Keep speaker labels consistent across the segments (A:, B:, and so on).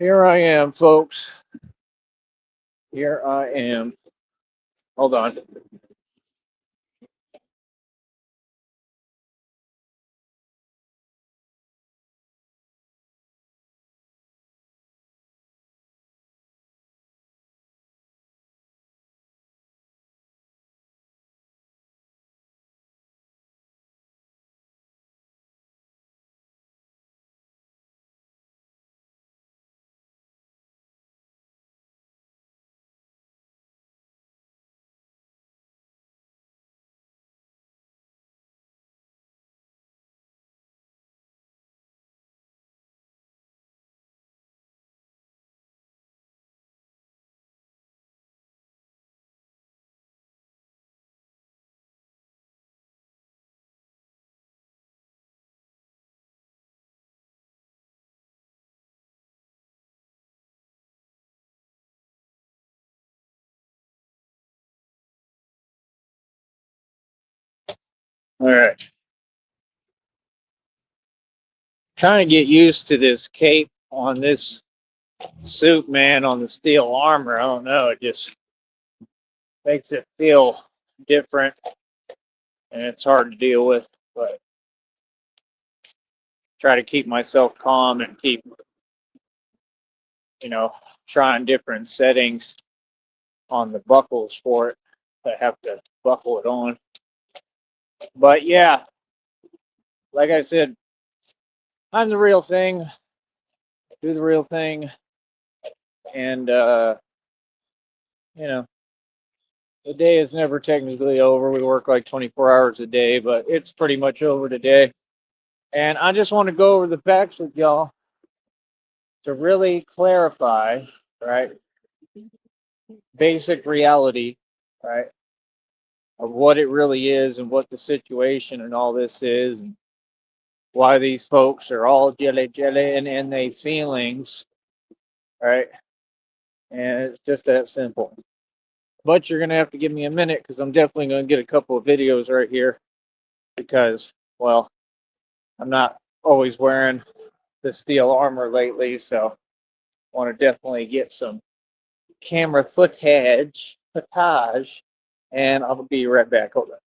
A: Here I am, folks. Here I am. Hold on. All right. Trying to get used to this cape on this suit, man, on the steel armor. I don't know. It just makes it feel different and it's hard to deal with. But try to keep myself calm and keep, you know, trying different settings on the buckles for it. I have to buckle it on. But yeah, like I said, I'm the real thing. Do the real thing. And, you know, the day is never technically over. We work like 24 hours a day, but it's pretty much over today. And I just want to go over the facts with y'all to really clarify, right, basic reality, right, of what it really is and what the situation and all this is, and why these folks are all jelly and in their feelings, right? And it's just that simple. But you're gonna have to give me a minute because I'm definitely gonna get a couple of videos right here because, well, I'm not always wearing the steel armor lately, so want to definitely get some camera footage, and I'll be right back. Hold on.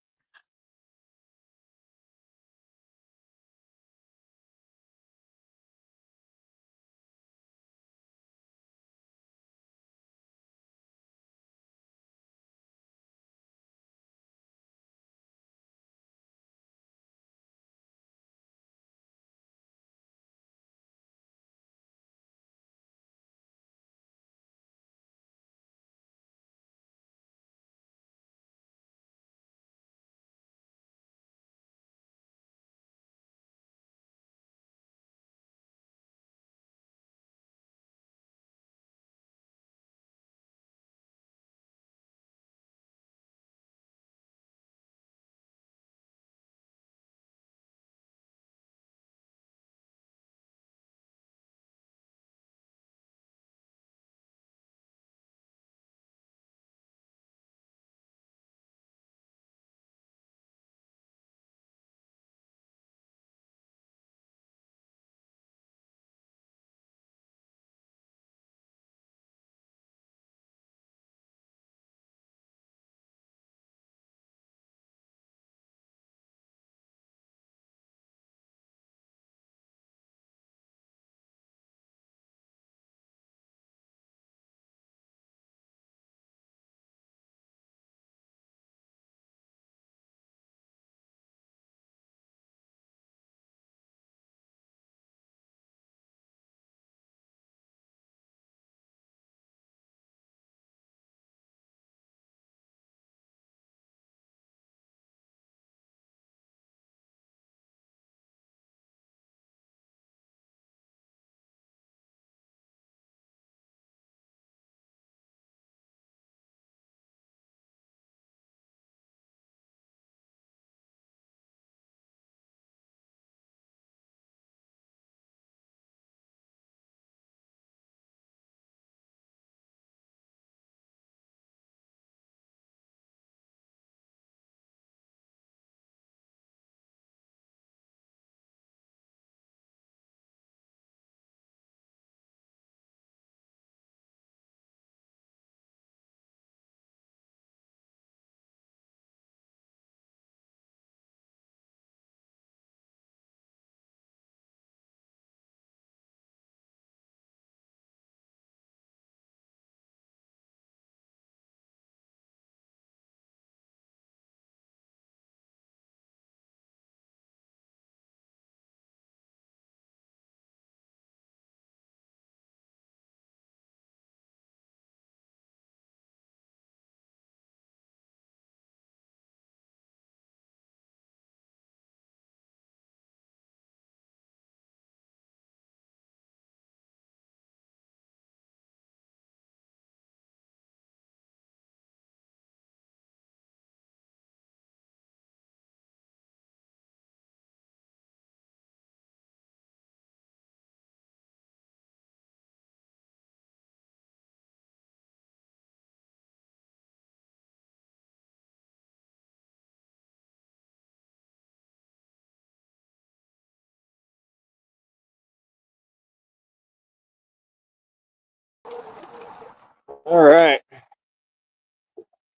A: All right.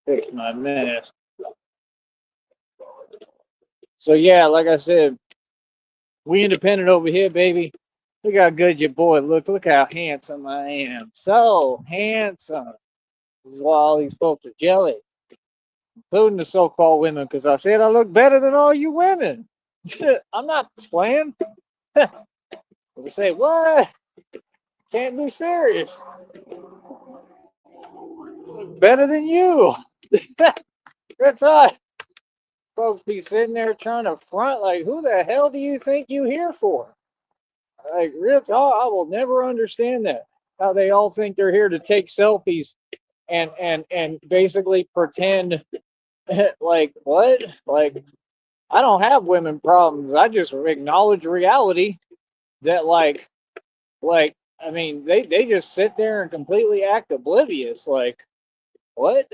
A: Fix my mess. So yeah, like I said, we independent over here, baby. Look how good your boy look. Look how handsome I am. So handsome. This is why all these folks are jealous, including the so-called women, because I said I look better than all you women. I'm not playing. They say, what? Can't be serious. Better than you. That's right. Folks be sitting there trying to front like, who the hell do you think you here for? Like, real talk, I will never understand that. How they all think they're here to take selfies and basically pretend like what? Like, I don't have women problems. I just acknowledge reality that like I mean they just sit there and completely act oblivious. Like what?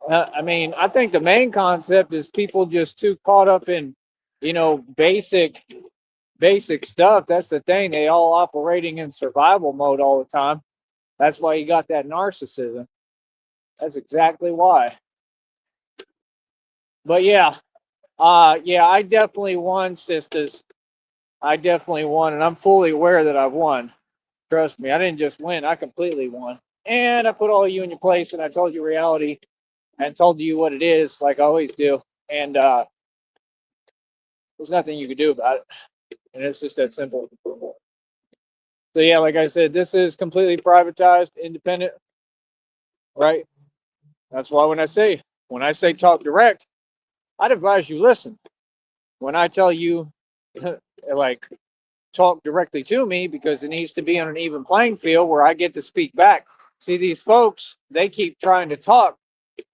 A: I mean, I think the main concept is people just too caught up in, basic stuff. That's the thing. They all operating in survival mode all the time. That's why you got that narcissism. That's exactly why. But yeah, yeah, I definitely won, sisters. I definitely won, and I'm fully aware that I've won. Trust me, I didn't just win; I completely won. And I put all of you in your place, and I told you reality, and told you what it is, like I always do. And there's nothing you can do about it, and it's just that simple. So yeah, like I said, this is completely privatized, independent, right? That's why when I say talk direct, I'd advise you listen. When I tell you, like, talk directly to me, because it needs to be on an even playing field where I get to speak back. See, these folks, they keep trying to talk,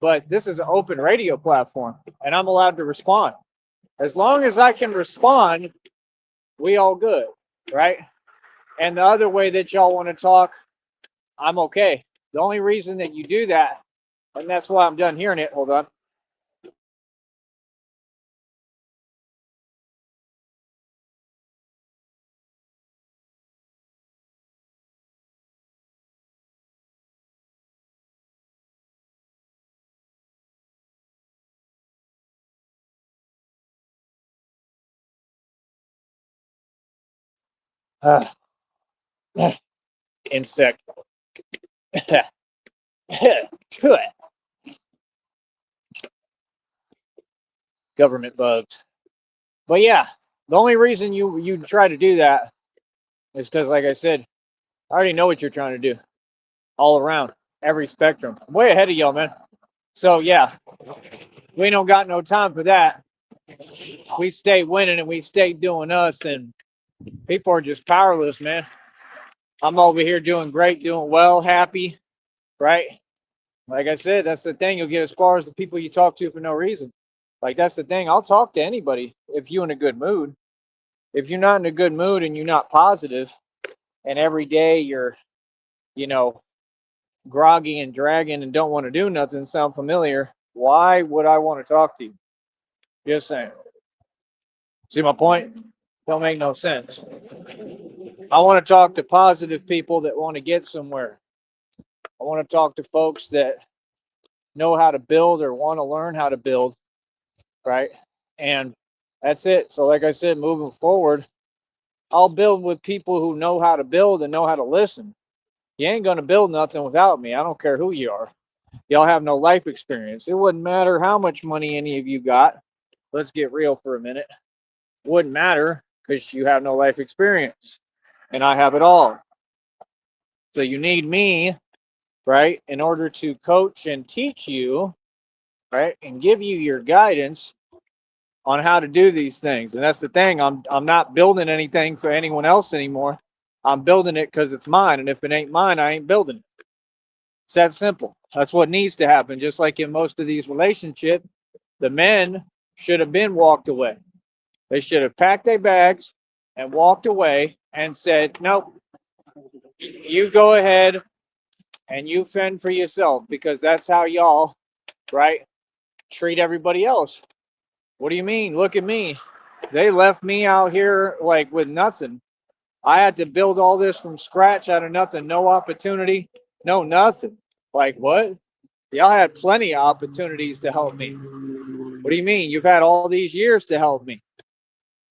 A: but this is an open radio platform, and I'm allowed to respond. As long as I can respond, we all good, right? And the other way that y'all want to talk, I'm okay. The only reason that you do that, and that's why I'm done hearing it. Hold on. Uh, insect. Government bugs. But yeah, the only reason you try to do that is because, like I said, I already know what you're trying to do all around, every spectrum. I'm way ahead of y'all, man. So yeah, we don't got no time for that. We stay winning and we stay doing us, and people are just powerless, man. I'm over here doing great, doing well, happy, right? Like I said, that's the thing. You'll get as far as the people you talk to for no reason. Like that's the thing. I'll talk to anybody if you're in a good mood. If you're not in a good mood and you're not positive, and every day you're, you know, groggy and dragging and don't want to do nothing, sound familiar? Why would I want to talk to you? Just saying. See my point? Don't make no sense. I want to talk to positive people that want to get somewhere. I want to talk to folks that know how to build or want to learn how to build, right? And that's it. So, like I said, moving forward, I'll build with people who know how to build and know how to listen. You ain't going to build nothing without me. I don't care who you are. Y'all have no life experience. It wouldn't matter how much money any of you got. Let's get real for a minute. It wouldn't matter because you have no life experience and I have it all. So you need me, right, in order to coach and teach you, right, and give you your guidance on how to do these things. And that's the thing. I'm not building anything for anyone else anymore. I'm building it because it's mine. And if it ain't mine, I ain't building it. It's that simple. That's what needs to happen. Just like in most of these relationships, the men should have been walked away. They should have packed their bags and walked away and said, nope, you go ahead and you fend for yourself, because that's how y'all, right, treat everybody else. What do you mean? Look at me. They left me out here like with nothing. I had to build all this from scratch out of nothing. No opportunity, No, nothing. Like what? Y'all had plenty of opportunities to help me. What do you mean? You've had all these years to help me,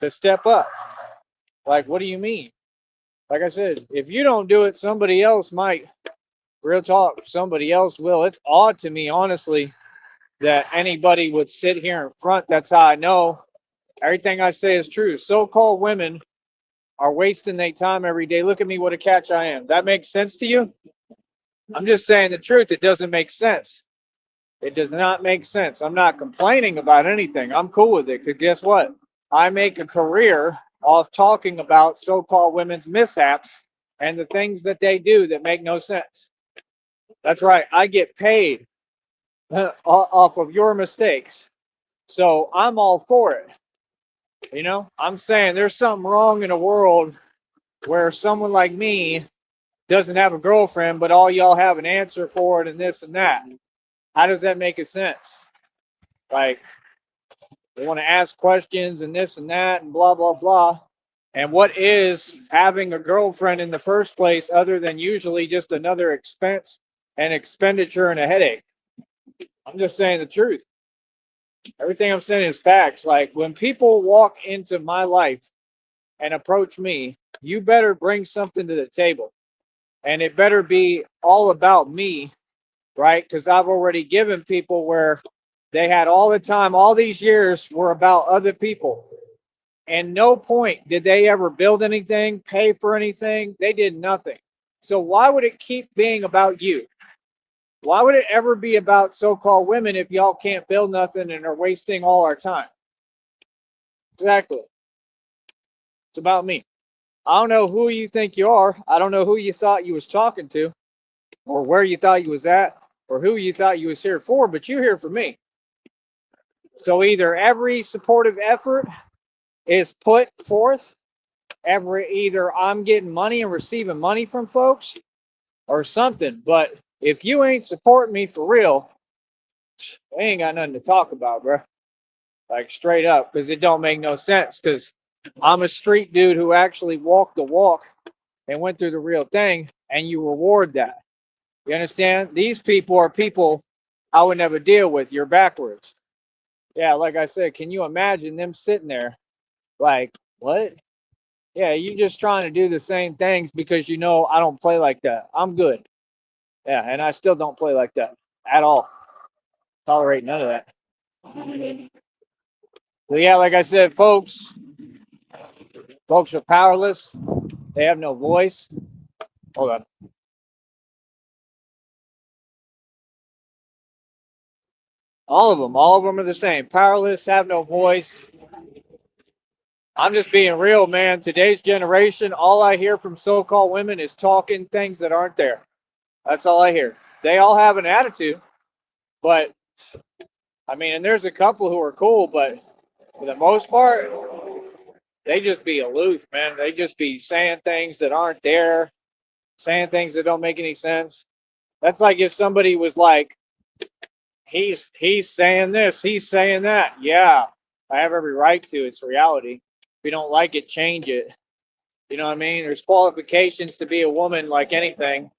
A: to step up. Like, what do you mean? Like I said, if you don't do it, somebody else might. Real talk, somebody else will. It's odd to me, honestly, that anybody would sit here in front. That's how I know everything I say is true. So-called women are wasting their time every day. Look at me, what a catch I am. That makes sense to you? I'm just saying the truth. It doesn't make sense. It does not make sense. I'm not complaining about anything. I'm cool with it. Because guess what? I make a career off talking about so-called women's mishaps and the things that they do that make no sense. That's right. I get paid off of your mistakes. So I'm all for it. You know, I'm saying there's something wrong in a world where someone like me doesn't have a girlfriend, but all y'all have an answer for it and this and that. How does that make a sense? Like, they want to ask questions and this and that and blah, blah, blah. And what is having a girlfriend in the first place other than usually just another expense and expenditure and a headache? I'm just saying the truth. Everything I'm saying is facts. Like, when people walk into my life and approach me, you better bring something to the table. And it better be all about me, right? Because I've already given people where they had all the time, all these years were about other people. And no point did they ever build anything, pay for anything. They did nothing. So why would it keep being about you? Why would it ever be about so-called women if y'all can't build nothing and are wasting all our time? Exactly. It's about me. I don't know who you think you are. I don't know who you thought you was talking to, or where you thought you was at, or who you thought you was here for, but you're here for me. So either every supportive effort is put forth, either I'm getting money and receiving money from folks or something. But if you ain't supporting me for real, we ain't got nothing to talk about, bro. Like straight up, because it don't make no sense. Because I'm a street dude who actually walked the walk and went through the real thing, and you reward that. You understand? These people are people I would never deal with. You're backwards. Yeah, like I said, can you imagine them sitting there like, what? Yeah, you just trying to do the same things because you know I don't play like that. I'm good. Yeah, and I still don't play like that at all. Tolerate none of that. So yeah, like I said, folks are powerless. They have no voice. Hold on. All of them are the same. Powerless, have no voice. I'm just being real, man. Today's generation, all I hear from so-called women is talking things that aren't there. That's all I hear. They all have an attitude, but I mean, and there's a couple who are cool, but for the most part, they just be aloof, man. They just be saying things that aren't there, saying things that don't make any sense. That's like if somebody was like, he's saying this, he's saying that. Yeah, I have every right to. It's reality. If you don't like it, change it. You know what I mean? There's qualifications to be a woman like anything.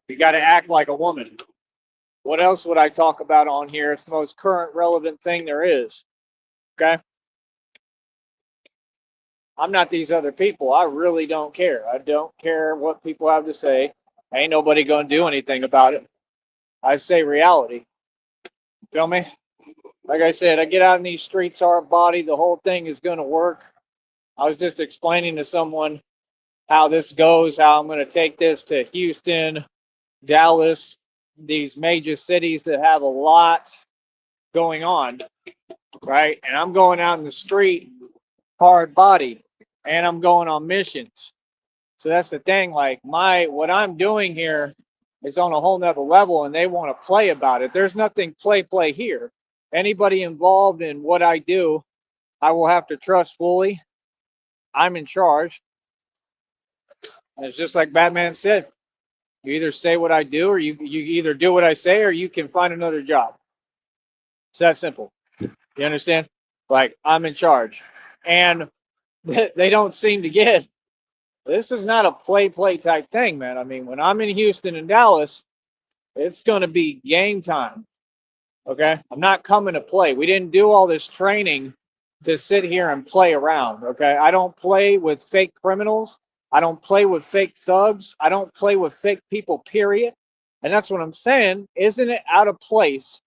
A: You got to act like a woman. What else would I talk about on here? It's the most current relevant thing there is. Okay? I'm not these other people. I really don't care. I don't care what people have to say. Ain't nobody going to do anything about it. I say reality. Feel me? Like I said, I get out in these streets, our body, the whole thing is going to work. I was just explaining to someone how this goes, how I'm going to take this to Houston, Dallas, these major cities that have a lot going on, right? And I'm going out in the street, hard body, and I'm going on missions. So that's the thing. Like what I'm doing here is on a whole nother level, and they want to play about it. There's nothing play here. Anybody involved in what I do, I will have to trust fully. I'm in charge. And it's just like Batman said. You either say what I do, or you either do what I say, or you can find another job. It's that simple. You understand? Like, I'm in charge. And they don't seem to get, this is not a play type thing, man. I mean, when I'm in Houston and Dallas, It's going to be game time. Okay. I'm not coming to play. We didn't do all this training to sit here and play around. Okay. I don't play with fake criminals. I don't play with fake thugs. I don't play with fake people, period. And that's what I'm saying. Isn't it out of place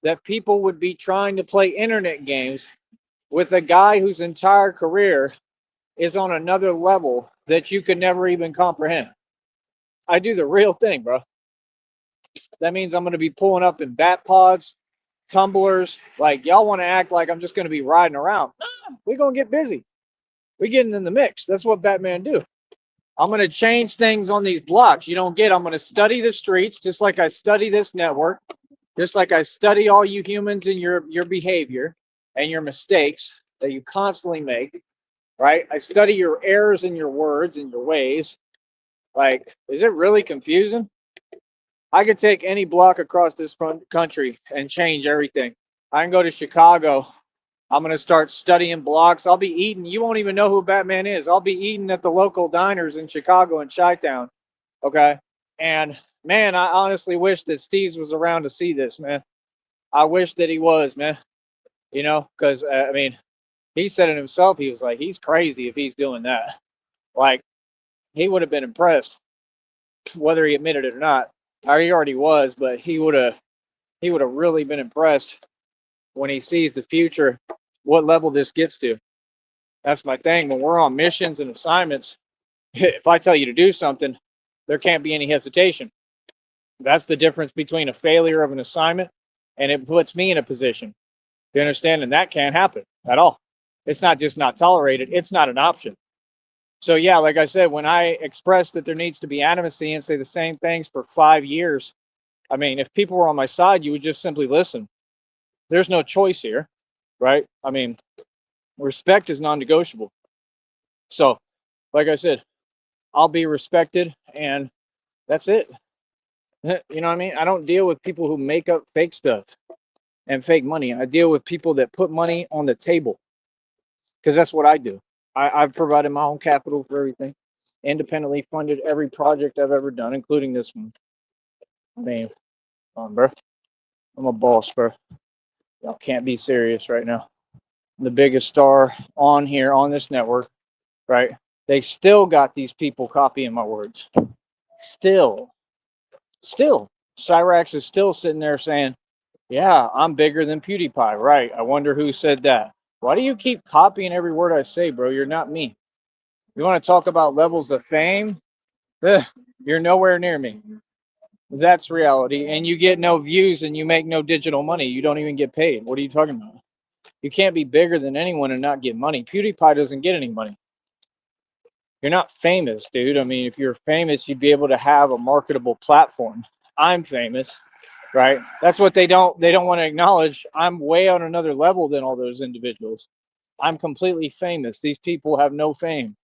A: that people would be trying to play internet games with a guy whose entire career is on another level that you could never even comprehend? I do the real thing, bro. That means I'm going to be pulling up in bat pods, tumblers. Like, y'all want to act like I'm just going to be riding around. Nah, we're going to get busy. We're getting in the mix. That's what Batman do. I'm going to change things on these blocks. You don't get, I'm going to study the streets just like I study this network, just like I study all you humans and your behavior and your mistakes that you constantly make, right? I study your errors in your words and your ways. Like, is it really confusing? I could take any block across this country and change everything. I can go to Chicago. I'm going to start studying blocks. I'll be eating. You won't even know who Batman is. I'll be eating at the local diners in Chicago and Chi-Town. Okay. And man, I honestly wish that Steve's was around to see this, man. I wish that he was, man. You know, because, I mean, he said it himself. He was like, he's crazy if he's doing that. Like, he would have been impressed, whether he admitted it or not. Or he already was, but he would have really been impressed when he sees the future, what level this gets to. That's my thing. When we're on missions and assignments, if I tell you to do something, there can't be any hesitation. That's the difference between a failure of an assignment and it puts me in a position. You understand? And that can't happen at all. It's not just not tolerated, it's not an option. So yeah, like I said, when I express that there needs to be animacy and say the same things for 5 years, I mean, if people were on my side, you would just simply listen. There's no choice here, right? I mean, respect is non-negotiable. So, like I said, I'll be respected and that's it. You know what I mean? I don't deal with people who make up fake stuff and fake money. I deal with people that put money on the table because that's what I do. I've provided my own capital for everything, independently funded every project I've ever done, including this one. I mean, come on, bro. I'm a boss, bro. Y'all can't be serious right now. I'm the biggest star on here on this network, right? They still got these people copying my words. Still. Cyrax is still sitting there saying, yeah, I'm bigger than PewDiePie. Right. I wonder who said that. Why do you keep copying every word I say, bro? You're not me. You want to talk about levels of fame? Ugh, you're nowhere near me. That's reality. And you get no views and you make no digital money. You don't even get paid. What are you talking about? You can't be bigger than anyone and not get money. PewDiePie doesn't get any money. You're not famous, dude. I mean, if you're famous, you'd be able to have a marketable platform. I'm famous, right? That's what they don't want to acknowledge. I'm way on another level than all those individuals. I'm completely famous. These people have no fame.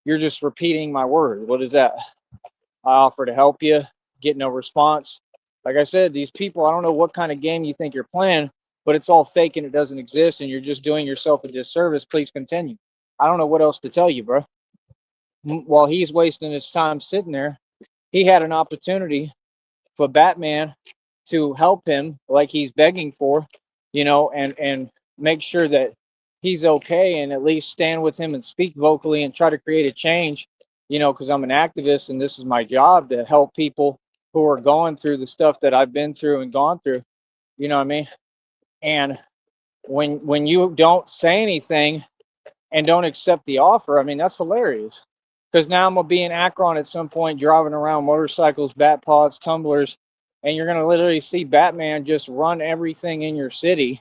A: You're just repeating my word. What is that? I offer to help you, get no response. Like I said, these people, I don't know what kind of game you think you're playing, but it's all fake and it doesn't exist and you're just doing yourself a disservice. Please continue. I don't know what else to tell you, bro. While he's wasting his time sitting there, he had an opportunity for Batman to help him like he's begging for, you know, and make sure that he's okay and at least stand with him and speak vocally and try to create a change, you know, because I'm an activist and this is my job to help people who are going through the stuff that I've been through and gone through, you know what I mean? And when you don't say anything and don't accept the offer, I mean, that's hilarious. Because now I'm going to be in Akron at some point driving around motorcycles, bat pods, tumblers, and you're going to literally see Batman just run everything in your city.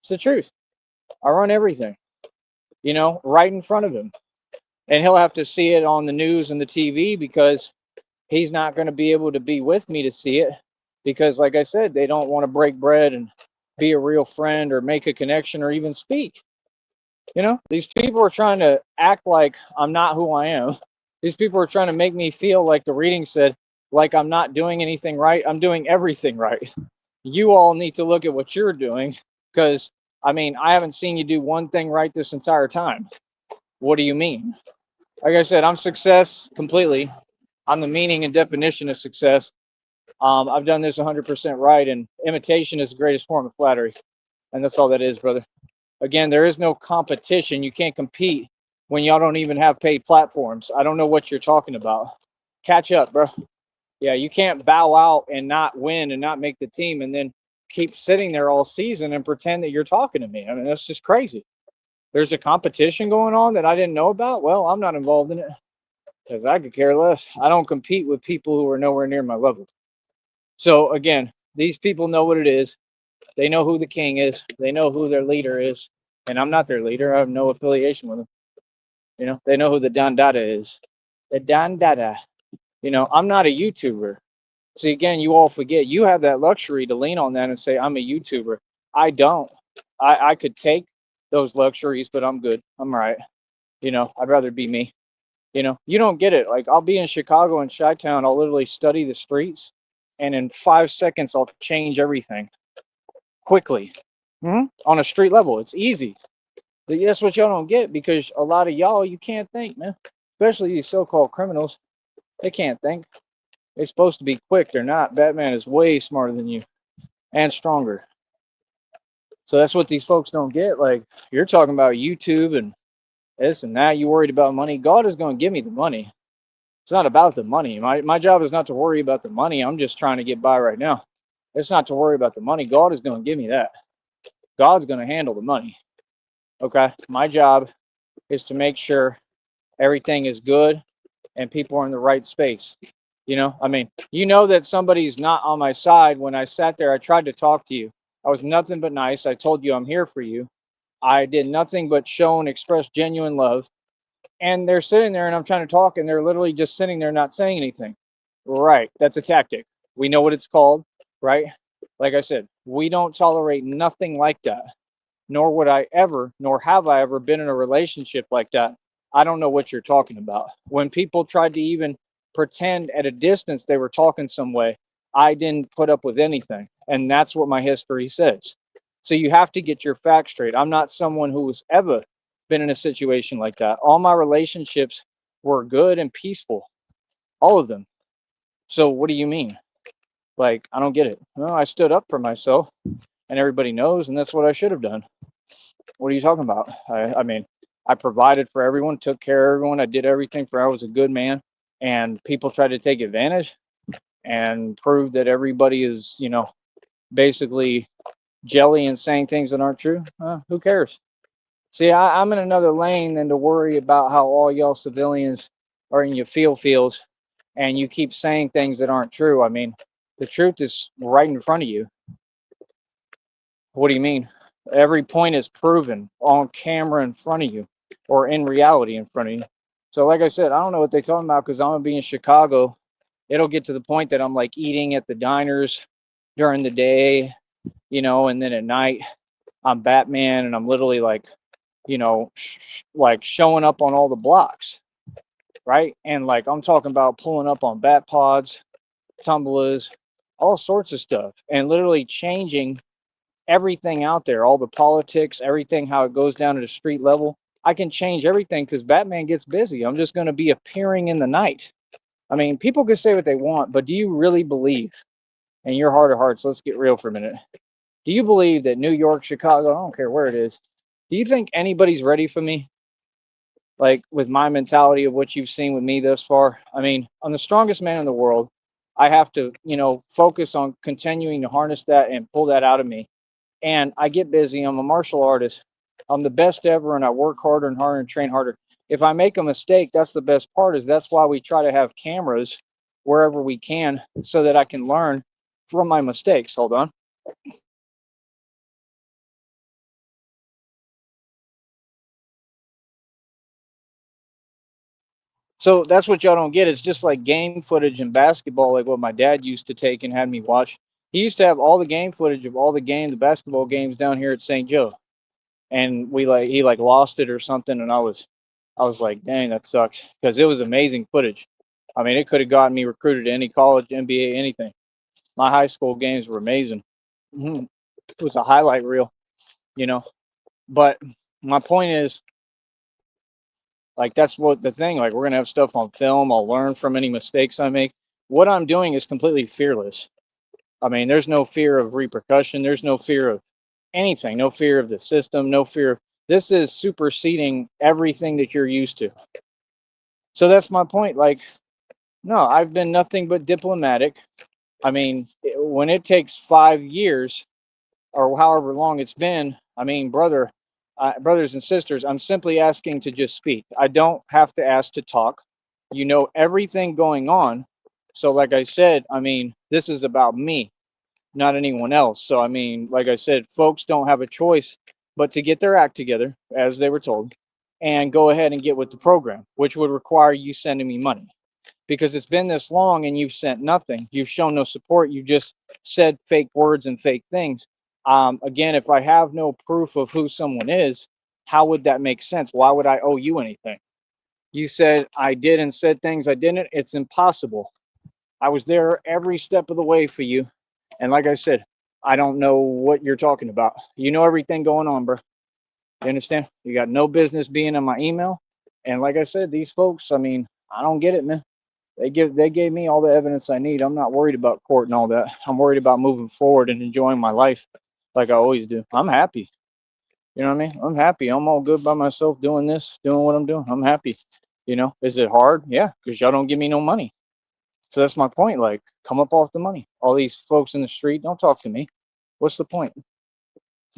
A: It's the truth. I run everything, you know, right in front of him. And he'll have to see it on the news and the TV because he's not going to be able to be with me to see it. Because, like I said, they don't want to break bread and be a real friend or make a connection or even speak. You know, these people are trying to act like I'm not who I am. These people are trying to make me feel like the reading said, like I'm not doing anything right. I'm doing everything right. You all need to look at what you're doing because, I mean, I haven't seen you do one thing right this entire time. What do you mean? Like I said, I'm success completely. I'm the meaning and definition of success. I've done this 100% right, and imitation is the greatest form of flattery. And that's all that is, brother. Again, there is no competition. You can't compete when y'all don't even have paid platforms. I don't know what you're talking about. Catch up, bro. Yeah, you can't bow out and not win and not make the team and then keep sitting there all season and pretend that you're talking to me. I mean, that's just crazy. There's a competition going on that I didn't know about. Well, I'm not involved in it because I could care less. I don't compete with people who are nowhere near my level. So again, these people know what it is. They know who the king is. They know who their leader is. And I'm not their leader. I have no affiliation with them. You know, they know who the Don Dada is. The Don Dada. You know, I'm not a YouTuber. See, again, you all forget you have that luxury to lean on that and say, I'm a YouTuber. I don't. I could take those luxuries, but I'm good. I'm all right. You know, I'd rather be me. You know, you don't get it. Like, I'll be in Chicago and Chi-Town. I'll literally study the streets, and in 5 seconds, I'll change everything quickly. On a street level. It's easy. But that's what y'all don't get, because a lot of y'all, you can't think, man. Especially these so-called criminals. They can't think. They're supposed to be quick. They're not. Batman is way smarter than you and stronger. So that's what these folks don't get. Like, you're talking about YouTube and this and that. You worried about money. God is going to give me the money. It's not about the money. My job is not to worry about the money. I'm just trying to get by right now. It's not to worry about the money. God is going to give me that. God's going to handle the money. Okay? My job is to make sure everything is good and people are in the right space. You know, I mean, you know that somebody's not on my side. When I sat there, I tried to talk to you. I was nothing but nice. I told you I'm here for you. I did nothing but show and express genuine love. And they're sitting there and I'm trying to talk and they're literally just sitting there not saying anything. Right. That's a tactic. We know what it's called, right? Like I said, we don't tolerate nothing like that. Nor would I ever, nor have I ever been in a relationship like that. I don't know what you're talking about. When people tried to even pretend at a distance they were talking some way, I didn't put up with anything. And that's what my history says. So you have to get your facts straight. I'm not someone who has ever been in a situation like that. All my relationships were good and peaceful, all of them. So what do you mean? Like, I don't get it. No, I stood up for myself and everybody knows, and that's what I should have done. What are you talking about? I mean, I provided for everyone, took care of everyone. I did everything for, I was a good man. And people tried to take advantage and prove that everybody is, you know, basically jelly and saying things that aren't true. Who cares? See, I'm in another lane than to worry about how all y'all civilians are in your fields and you keep saying things that aren't true. I mean, the truth is right in front of you. What do you mean? Every point is proven on camera in front of you or in reality in front of you. So like I said, I don't know what they're talking about because I'm going to be in Chicago. It'll get to the point that I'm like eating at the diners during the day, you know, and then at night I'm Batman and I'm literally like, you know, like showing up on all the blocks, right? And like I'm talking about pulling up on bat pods, tumblers, all sorts of stuff, and literally changing everything out there, all the politics, everything, how it goes down to the street level. I can change everything because Batman gets busy. I'm just going to be appearing in the night. I mean, people can say what they want, but do you really believe in your heart of hearts? Let's get real for a minute. Do you believe that New York, Chicago, I don't care where it is, do you think anybody's ready for me? Like with my mentality of what you've seen with me thus far? I mean, I'm the strongest man in the world. I have to, you know, focus on continuing to harness that and pull that out of me. And I get busy. I'm a martial artist. I'm the best ever, and I work harder and harder and train harder. If I make a mistake, that's the best part. Is that's why we try to have cameras wherever we can, so that I can learn from my mistakes. Hold on. So that's what y'all don't get. It's just like game footage in basketball, like what my dad used to take and had me watch. He used to have all the game footage of all the basketball games down here at St. Joe, and he like lost it or something, and I was like, dang, that sucks, because it was amazing footage. I mean, it could have gotten me recruited to any college, NBA, anything. My high school games were amazing. It was a highlight reel, you know. But my point is, like, that's what the thing. Like, we're gonna have stuff on film. I'll learn from any mistakes I make. what I'm doing is completely fearless. I mean, there's no fear of repercussion. There's no fear of anything. No fear of the system. No fear. This is superseding everything that you're used to. So that's my point. Like, no, I've been nothing but diplomatic. I mean, when it takes 5 years or however long it's been, I mean, brothers and sisters, I'm simply asking to just speak. I don't have to ask to talk. You know everything going on. So, like I said, I mean, this is about me, not anyone else. So, I mean, like I said, folks don't have a choice but to get their act together, as they were told, and go ahead and get with the program, which would require you sending me money because it's been this long and you've sent nothing. You've shown no support. You just said fake words and fake things. Again, if I have no proof of who someone is, how would that make sense? Why would I owe you anything? You said I did and said things I didn't. It's impossible. I was there every step of the way for you. And like I said, I don't know what you're talking about. You know everything going on, bro. You understand? You got no business being in my email. And like I said, these folks, I mean, I don't get it, man. They gave me all the evidence I need. I'm not worried about court and all that. I'm worried about moving forward and enjoying my life like I always do. I'm happy. You know what I mean? I'm happy. I'm all good by myself doing this, doing what I'm doing. I'm happy. You know, is it hard? Yeah, because y'all don't give me no money. So that's my point. Like, come up off the money. All these folks in the street, don't talk to me. What's the point?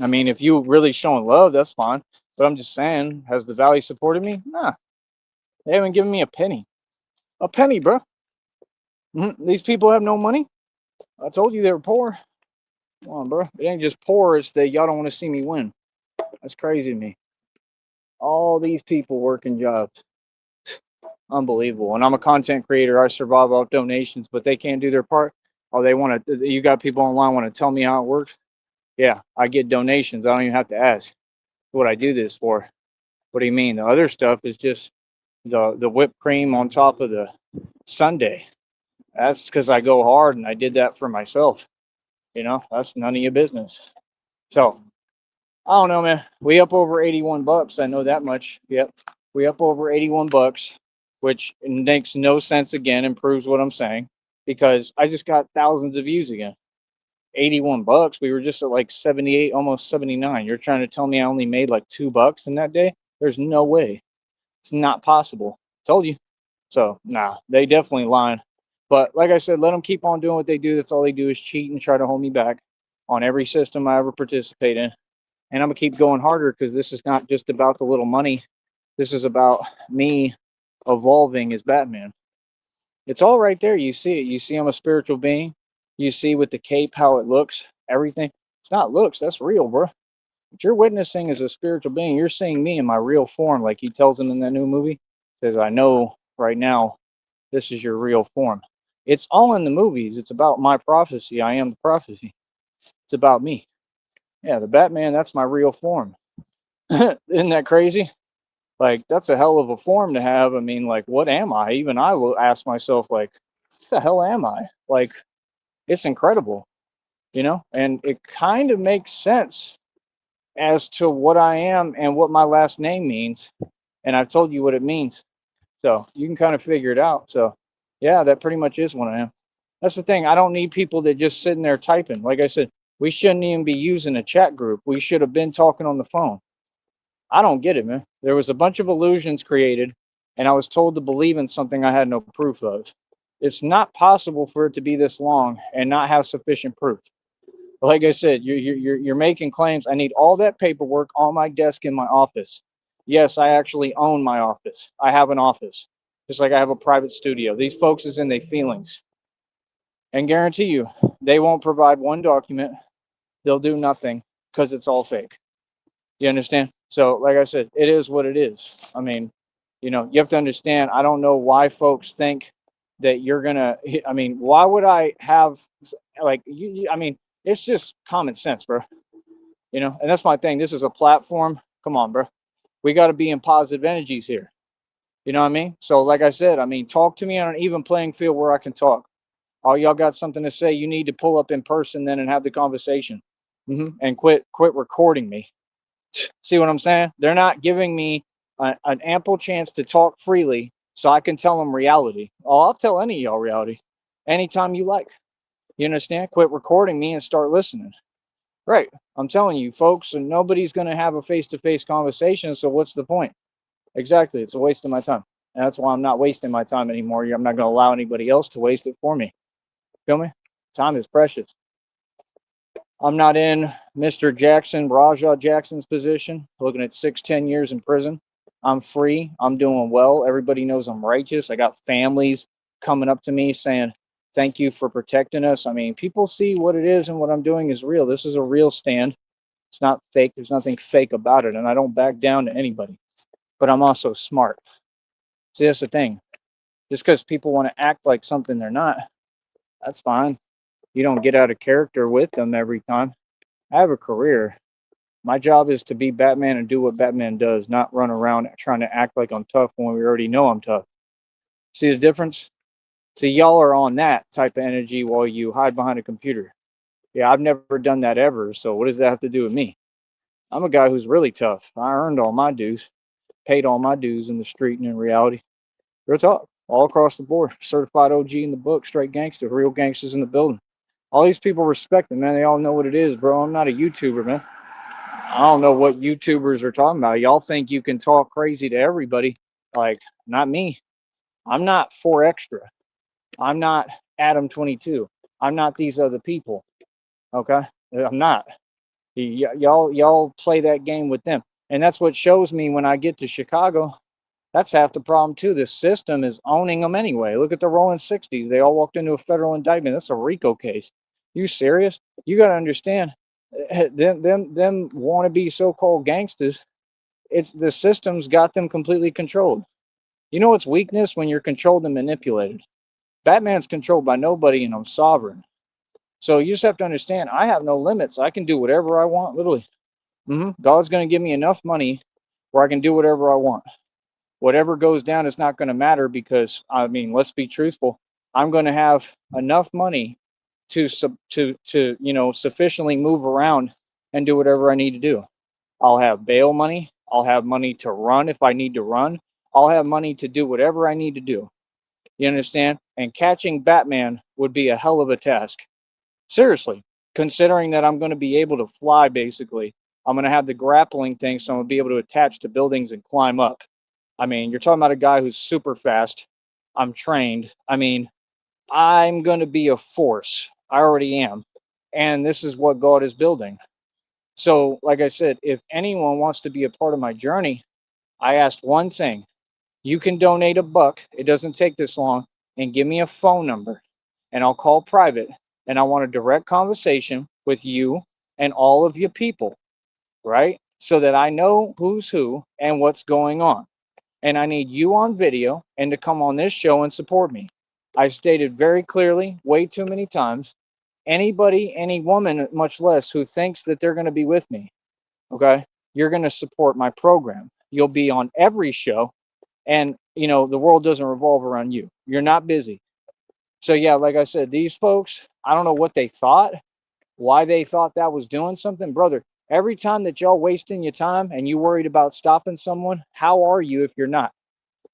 A: I mean, if you really showing love, that's fine. But I'm just saying, has the Valley supported me? Nah, they haven't given me a penny. A penny, bro. These people have no money. I told you they were poor. Come on, bro. It ain't just poor, it's that y'all don't want to see me win. That's crazy to me. All these people working jobs. Unbelievable. And I'm a content creator. I survive off donations, but they can't do their part. Oh, they want to, you got people online want to tell me how it works. Yeah, I get donations. I don't even have to ask what I do this for. What do you mean? The other stuff is just the whipped cream on top of the sundae. That's because I go hard and I did that for myself. You know, that's none of your business. So I don't know, man. We up over 81 bucks. I know that much. Yep. We up over 81 bucks, which makes no sense again and proves what I'm saying because I just got thousands of views again. 81 bucks. We were just at like 78, almost 79. You're trying to tell me I only made like $2 in that day? There's no way. It's not possible. Told you. So, nah, they definitely lying. But like I said, let them keep on doing what they do. That's all they do is cheat and try to hold me back on every system I ever participate in. And I'm gonna keep going harder because this is not just about the little money. This is about me evolving as Batman. It's all right there. You see it. You see I'm a spiritual being. You see with the cape how it looks, everything. It's not looks, that's real, bro. What you're witnessing is a spiritual being. You're seeing me in my real form, like he tells him in that new movie. Says, I know right now this is your real form. It's all in the movies. It's about my prophecy. I am the prophecy. It's about me. Yeah, the Batman, that's my real form. Isn't that crazy? Like, that's a hell of a form to have. I mean, like, what am I? Even I will ask myself, like, what the hell am I? Like, it's incredible, you know? And it kind of makes sense as to what I am and what my last name means. And I've told you what it means. So you can kind of figure it out. So, yeah, that pretty much is what I am. That's the thing. I don't need people that just sitting there typing. Like I said, we shouldn't even be using a chat group. We should have been talking on the phone. I don't get it, man. There was a bunch of illusions created, and I was told to believe in something I had no proof of. It's not possible for it to be this long and not have sufficient proof. Like I said, you're making claims. I need all that paperwork on my desk in my office. Yes, I actually own my office. I have an office, just like I have a private studio. These folks is in their feelings, and guarantee you, they won't provide one document. They'll do nothing because it's all fake. You understand? So, like I said, it is what it is. I mean, you know, you have to understand. I don't know why folks think that you're gonna. I mean, why would I have like I mean, it's just common sense, bro. You know, and that's my thing. This is a platform. Come on, bro. We got to be in positive energies here. You know what I mean? So, like I said, I mean, talk to me on an even playing field where I can talk. Oh, y'all got something to say? You need to pull up in person then and have the conversation, and quit recording me. See what I'm saying? They're not giving me an ample chance to talk freely so I can tell them reality. Oh, I'll tell any of y'all reality. anytime you like. You understand? Quit recording me and start listening. Right. I'm telling you, folks, and nobody's going to have a face-to-face conversation. So what's the point? Exactly. It's a waste of my time. And that's why I'm not wasting my time anymore. I'm not going to allow anybody else to waste it for me. Feel me? Time is precious. I'm not in Mr. Jackson, Raja Jackson's position, looking at 6, 10 years in prison. I'm free. I'm doing well. Everybody knows I'm righteous. I got families coming up to me saying, thank you for protecting us. I mean, people see what it is and what I'm doing is real. This is a real stand. It's not fake. There's nothing fake about it. And I don't back down to anybody. But I'm also smart. See, that's the thing. Just because people want to act like something they're not, that's fine. You don't get out of character with them every time. I have a career. My job is to be Batman and do what Batman does, not run around trying to act like I'm tough when we already know I'm tough. See the difference? So y'all are on that type of energy while you hide behind a computer. Yeah, I've never done that ever. So what does that have to do with me? I'm a guy who's really tough. I earned all my dues, paid all my dues in the street and in reality. Real talk, all across the board. Certified OG in the book, straight gangster, real gangsters in the building. All these people respect me, man. They all know what it is, bro. I'm not a YouTuber, man. I don't know what YouTubers are talking about. Y'all think you can talk crazy to everybody. Like, not me. I'm not 4Extra. I'm not Adam 22. I'm not these other people. Okay? I'm not. Y'all play that game with them. And that's what shows me when I get to Chicago. That's half the problem too. The system is owning them anyway. Look at the Rolling 60s. They all walked into a federal indictment. That's a RICO case. You serious? You got to understand. Them wannabe so-called gangsters. It's the system's got them completely controlled. You know what's weakness? When you're controlled and manipulated. Batman's controlled by nobody, and I'm sovereign. So you just have to understand. I have no limits. I can do whatever I want. Literally. God's going to give me enough money where I can do whatever I want. Whatever goes down is not going to matter because, I mean, let's be truthful. I'm going to have enough money to sufficiently move around and do whatever I need to do. I'll have bail money. I'll have money to run if I need to run. I'll have money to do whatever I need to do. You understand? And catching Batman would be a hell of a task. Seriously, considering that I'm going to be able to fly, basically. I'm going to have the grappling thing, so I'm going to be able to attach to buildings and climb up. I mean, you're talking about a guy who's super fast. I'm trained. I mean, I'm going to be a force. I already am. And this is what God is building. So, like I said, if anyone wants to be a part of my journey, I asked one thing. You can donate $1. It doesn't take this long. And give me a phone number. And I'll call private. And I want a direct conversation with you and all of your people, right? So that I know who's who and what's going on. And I need you on video and to come on this show and support me. I've stated very clearly, way too many times, anybody, any woman, much less, who thinks that they're going to be with me, okay, you're going to support my program. You'll be on every show, and, the world doesn't revolve around you. You're not busy. So, yeah, like I said, these folks, I don't know what they thought, why they thought that was doing something. Brother, every time that y'all wasting your time and you worried about stopping someone, how are you if you're not?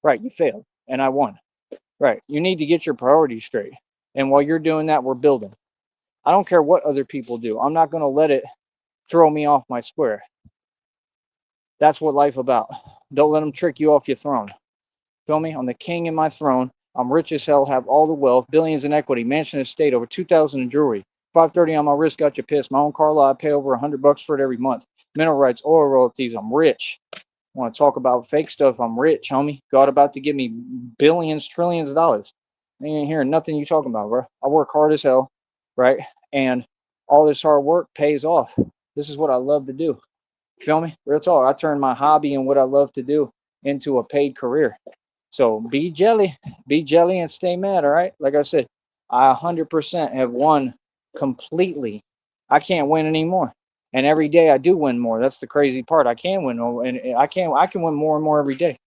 A: Right, you failed, and I won. Right, you need to get your priorities straight. And while you're doing that, we're building. I don't care what other people do. I'm not going to let it throw me off my square. That's what life about. Don't let them trick you off your throne. Feel me? I'm the king in my throne. I'm rich as hell, have all the wealth, billions in equity, mansion estate, over 2,000 in jewelry, 530 on my wrist, got you pissed. My own car lot, I pay over $100 for it every month. Mineral rights, oil royalties, I'm rich. Want to talk about fake stuff? I'm rich, homie. God about to give me billions, trillions of dollars. I ain't hearing nothing you talking about, bro. I work hard as hell, right? And all this hard work pays off. This is what I love to do. Feel me? Real talk. I turned my hobby and what I love to do into a paid career. So be jelly and stay mad, all right? Like I said, I 100% have won completely. I can't win anymore. And every day I do win more. That's the crazy part. I can win, and I can win more and more every day.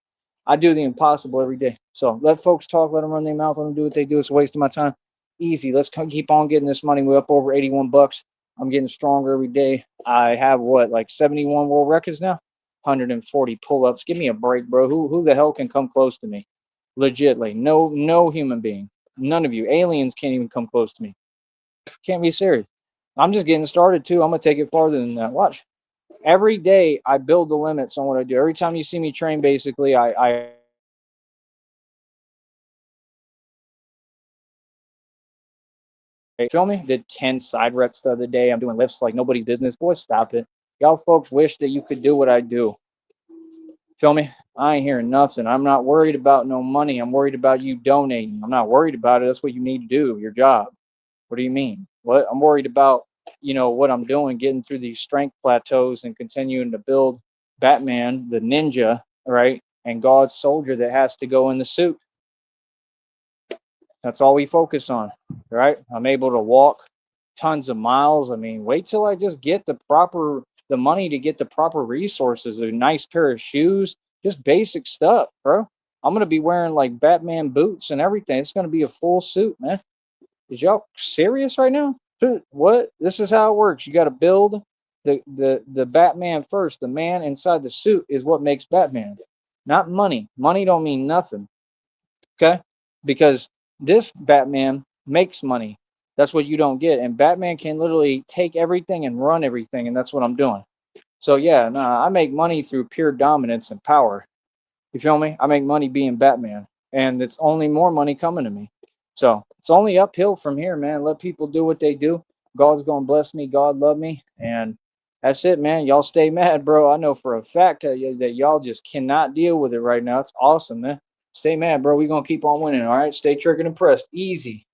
A: I do the impossible every day. So let folks talk, let them run their mouth, let them do what they do. It's a waste of my time. Easy. Let's keep on getting this money. We're up over $81. I'm getting stronger every day. I have like 71 world records now, 140 pull-ups. Give me a break, bro. Who the hell can come close to me? Legitly, no human being.
B: None of you. Aliens can't even come close to me. Can't be serious. I'm just getting started too. I'm gonna take it farther than that. Watch. Every day I build the limits on what I do. Every time you see me train, basically, I feel me? Did 10 side reps the other day. I'm doing lifts like nobody's business. Boy, stop it. Y'all folks wish that you could do what I do. Feel me? I ain't hearing nothing. I'm not worried about no money. I'm worried about you donating. I'm not worried about it. That's what you need to do, your job. What do you mean? What? I'm worried about, what I'm doing, getting through these strength plateaus and continuing to build Batman, the ninja, right? And God's soldier that has to go in the suit. That's all we focus on, right? I'm able to walk tons of miles. I mean, wait till I just get the money to get the proper resources, a nice pair of shoes, just basic stuff, bro. I'm gonna be wearing like Batman boots and everything. It's gonna be a full suit, man. Is y'all serious right now? What? This is how it works. You got to build the Batman first. The man inside the suit is what makes Batman, not money. Money don't mean nothing. Okay, because this Batman makes money. That's what you don't get. And Batman can literally take everything and run everything, and that's what I'm doing. So yeah, nah, I make money through pure dominance and power. You feel me? I make money being Batman, and it's only more money coming to me. So it's only uphill from here, man. Let people do what they do. God's gonna bless me. God love me, and that's it, man. Y'all stay mad, bro. I know for a fact that y'all just cannot deal with it right now. It's awesome, man. Stay mad, bro. We gonna keep on winning. All right. Stay triggered and pressed. Easy.